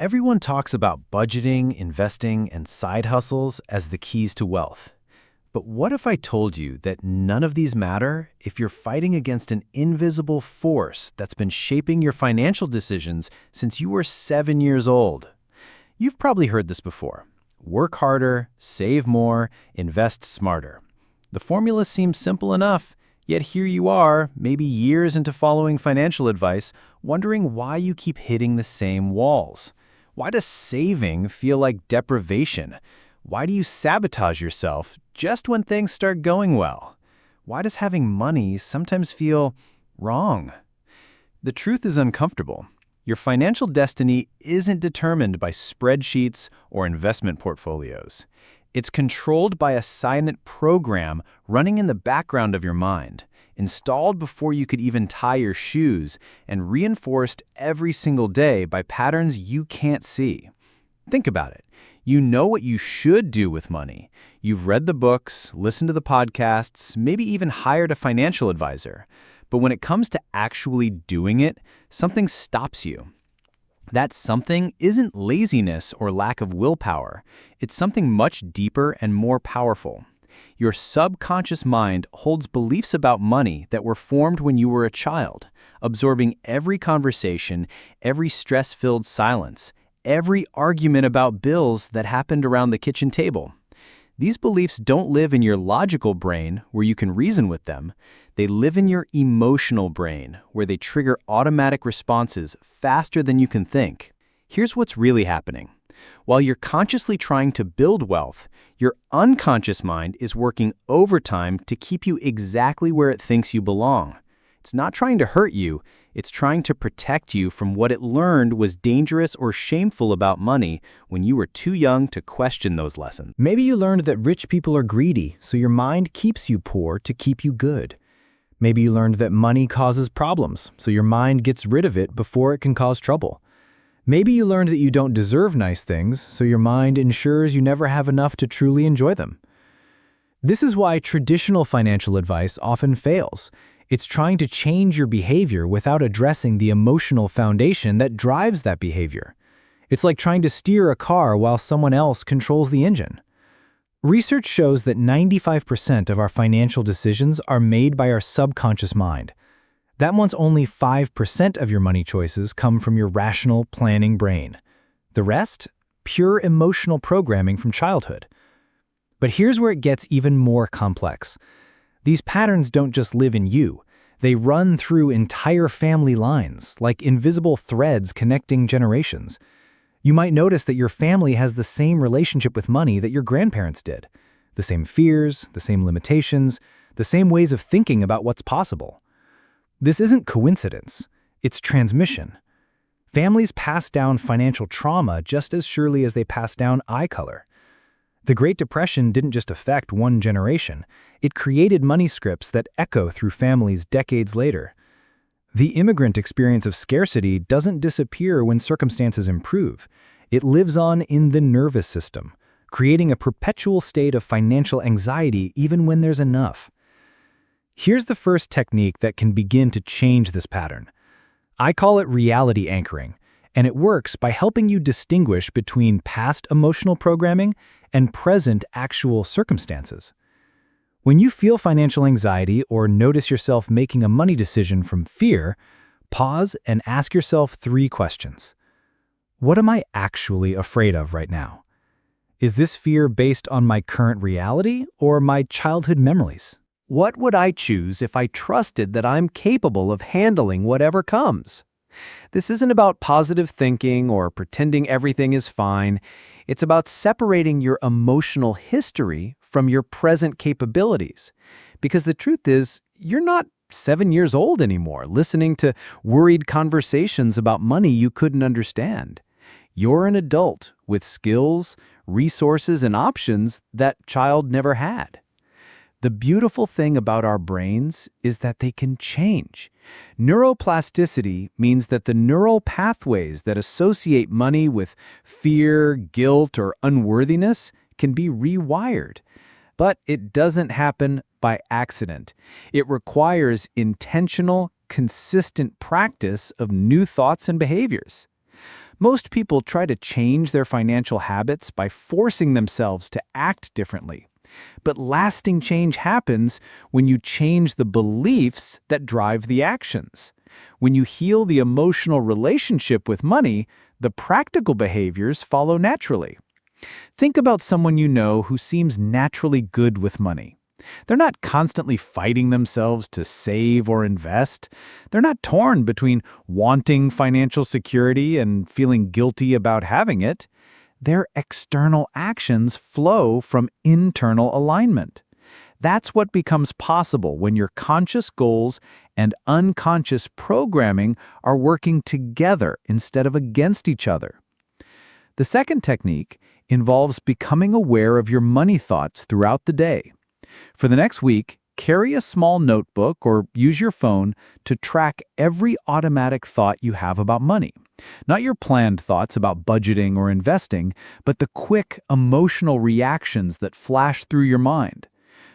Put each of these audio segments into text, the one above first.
Everyone talks about budgeting, investing, and side hustles as the keys to wealth. But what if I told you that none of these matter if you're fighting against an invisible force that's been shaping your financial decisions since you were 7 years old? You've probably heard this before. Work harder, save more, invest smarter. The formula seems simple enough, yet here you are, maybe years into following financial advice, wondering why you keep hitting the same walls. Why does saving feel like deprivation? Why do you sabotage yourself just when things start going well? Why does having money sometimes feel wrong? The truth is uncomfortable. Your financial destiny isn't determined by spreadsheets or investment portfolios. It's controlled by a silent program running in the background of your mind, installed before you could even tie your shoes, and reinforced every single day by patterns you can't see. Think about it. You know what you should do with money. You've read the books, listened to the podcasts, maybe even hired a financial advisor. But when it comes to actually doing it, something stops you. That something isn't laziness or lack of willpower. It's something much deeper and more powerful. Your subconscious mind holds beliefs about money that were formed when you were a child, absorbing every conversation, every stress-filled silence, every argument about bills that happened around the kitchen table. These beliefs don't live in your logical brain, where you can reason with them. They live in your emotional brain, where they trigger automatic responses faster than you can think. Here's what's really happening. While you're consciously trying to build wealth, your unconscious mind is working overtime to keep you exactly where it thinks you belong. It's not trying to hurt you, it's trying to protect you from what it learned was dangerous or shameful about money when you were too young to question those lessons. Maybe you learned that rich people are greedy, so your mind keeps you poor to keep you good. Maybe you learned that money causes problems, so your mind gets rid of it before it can cause trouble. Maybe you learned that you don't deserve nice things, so your mind ensures you never have enough to truly enjoy them. This is why traditional financial advice often fails. It's trying to change your behavior without addressing the emotional foundation that drives that behavior. It's like trying to steer a car while someone else controls the engine. Research shows that 95% of our financial decisions are made by our subconscious mind. That means only 5% of your money choices come from your rational, planning brain. The rest? Pure emotional programming from childhood. But here's where it gets even more complex. These patterns don't just live in you. They run through entire family lines, like invisible threads connecting generations. You might notice that your family has the same relationship with money that your grandparents did. The same fears, the same limitations, the same ways of thinking about what's possible. This isn't coincidence, it's transmission. Families pass down financial trauma just as surely as they pass down eye color. The Great Depression didn't just affect one generation, it created money scripts that echo through families decades later. The immigrant experience of scarcity doesn't disappear when circumstances improve. It lives on in the nervous system, creating a perpetual state of financial anxiety even when there's enough. Here's the first technique that can begin to change this pattern. I call it reality anchoring, and it works by helping you distinguish between past emotional programming and present actual circumstances. When you feel financial anxiety or notice yourself making a money decision from fear, pause and ask yourself 3 questions. What am I actually afraid of right now? Is this fear based on my current reality or my childhood memories? What would I choose if I trusted that I'm capable of handling whatever comes? This isn't about positive thinking or pretending everything is fine. It's about separating your emotional history from your present capabilities. Because the truth is, you're not 7 years old anymore, listening to worried conversations about money you couldn't understand. You're an adult with skills, resources, and options that child never had. The beautiful thing about our brains is that they can change. Neuroplasticity means that the neural pathways that associate money with fear, guilt, or unworthiness can be rewired. But it doesn't happen by accident. It requires intentional, consistent practice of new thoughts and behaviors. Most people try to change their financial habits by forcing themselves to act differently. But lasting change happens when you change the beliefs that drive the actions. When you heal the emotional relationship with money, the practical behaviors follow naturally. Think about someone you know who seems naturally good with money. They're not constantly fighting themselves to save or invest. They're not torn between wanting financial security and feeling guilty about having it. Their external actions flow from internal alignment. That's what becomes possible when your conscious goals and unconscious programming are working together instead of against each other. The second technique involves becoming aware of your money thoughts throughout the day. For the next week, carry a small notebook or use your phone to track every automatic thought you have about money. Not your planned thoughts about budgeting or investing, but the quick emotional reactions that flash through your mind.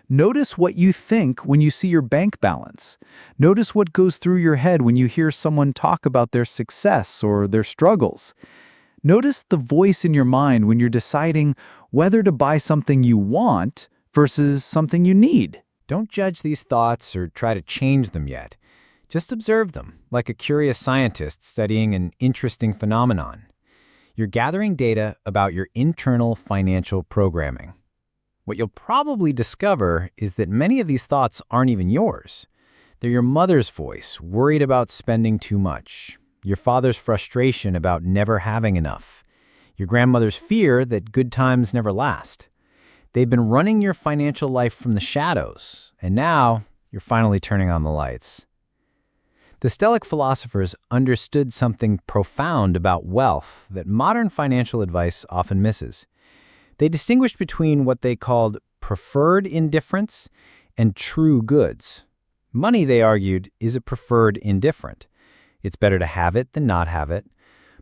Notice what you think when you see your bank balance. Notice what goes through your head when you hear someone talk about their success or their struggles. Notice the voice in your mind when you're deciding whether to buy something you want versus something you need. Don't judge these thoughts or try to change them yet. Just observe them, like a curious scientist studying an interesting phenomenon. You're gathering data about your internal financial programming. What you'll probably discover is that many of these thoughts aren't even yours. They're your mother's voice, worried about spending too much, your father's frustration about never having enough, your grandmother's fear that good times never last. They've been running your financial life from the shadows, and now you're finally turning on the lights. The Stoic philosophers understood something profound about wealth that modern financial advice often misses. They distinguished between what they called preferred indifference and true goods. Money, they argued, is a preferred indifferent. It's better to have it than not have it,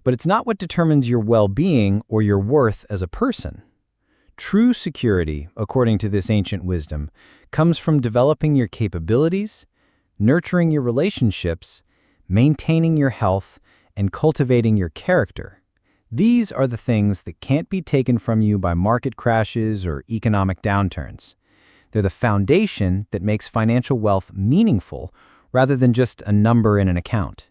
but it's not what determines your well-being or your worth as a person. True security, according to this ancient wisdom, comes from developing your capabilities, nurturing your relationships, maintaining your health, and cultivating your character. These are the things that can't be taken from you by market crashes or economic downturns. They're the foundation that makes financial wealth meaningful rather than just a number in an account.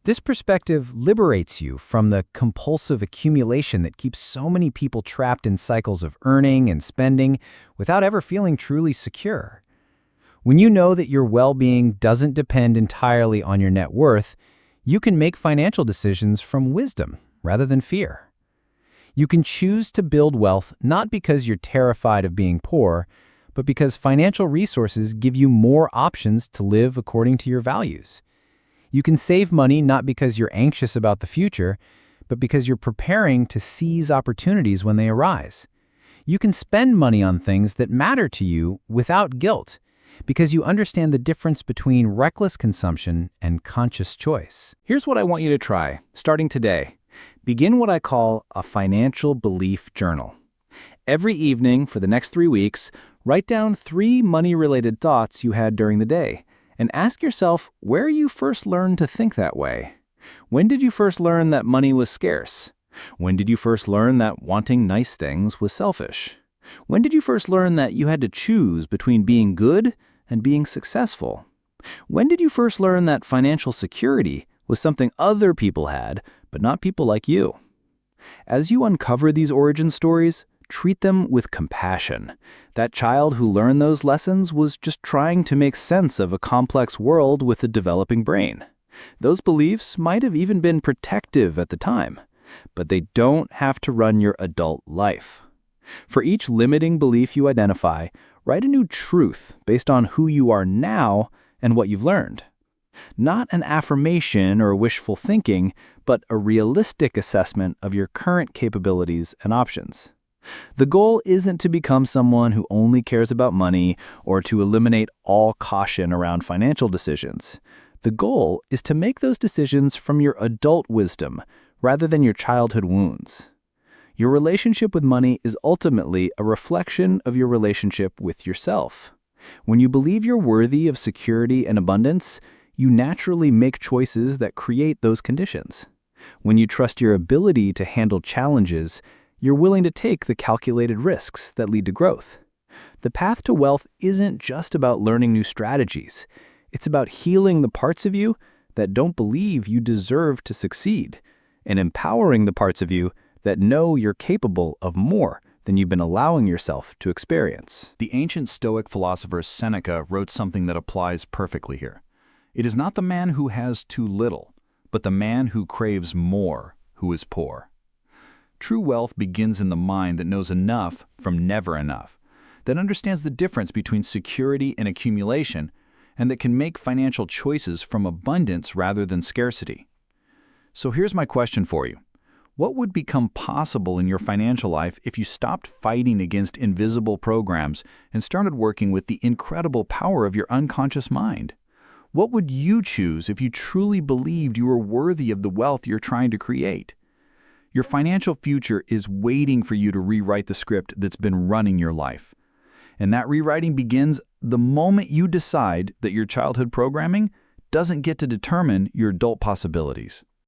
This perspective liberates you from the compulsive accumulation that keeps so many people trapped in cycles of earning and spending without ever feeling truly secure. When you know that your well-being doesn't depend entirely on your net worth, you can make financial decisions from wisdom rather than fear. You can choose to build wealth not because you're terrified of being poor, but because financial resources give you more options to live according to your values. You can save money not because you're anxious about the future, but because you're preparing to seize opportunities when they arise. You can spend money on things that matter to you without guilt, because you understand the difference between reckless consumption and conscious choice. Here's what I want you to try, starting today. Begin what I call a financial belief journal. Every evening for the next 3 weeks, write down 3 money-related thoughts you had during the day, and ask yourself where you first learned to think that way. When did you first learn that money was scarce? When did you first learn that wanting nice things was selfish? When did you first learn that you had to choose between being good and being successful? When did you first learn that financial security was something other people had, but not people like you? As you uncover these origin stories, treat them with compassion. That child who learned those lessons was just trying to make sense of a complex world with a developing brain. Those beliefs might have even been protective at the time, but they don't have to run your adult life. For each limiting belief you identify, write a new truth based on who you are now and what you've learned. Not an affirmation or wishful thinking, but a realistic assessment of your current capabilities and options. The goal isn't to become someone who only cares about money or to eliminate all caution around financial decisions. The goal is to make those decisions from your adult wisdom rather than your childhood wounds. Your relationship with money is ultimately a reflection of your relationship with yourself. When you believe you're worthy of security and abundance, you naturally make choices that create those conditions. When you trust your ability to handle challenges, you're willing to take the calculated risks that lead to growth. The path to wealth isn't just about learning new strategies. It's about healing the parts of you that don't believe you deserve to succeed, and empowering the parts of you that know you're capable of more than you've been allowing yourself to experience. The ancient Stoic philosopher Seneca wrote something that applies perfectly here. It is not the man who has too little, but the man who craves more who is poor. True wealth begins in the mind that knows enough from never enough, that understands the difference between security and accumulation, and that can make financial choices from abundance rather than scarcity. So here's my question for you. What would become possible in your financial life if you stopped fighting against invisible programs and started working with the incredible power of your unconscious mind? What would you choose if you truly believed you were worthy of the wealth you're trying to create? Your financial future is waiting for you to rewrite the script that's been running your life. And that rewriting begins the moment you decide that your childhood programming doesn't get to determine your adult possibilities.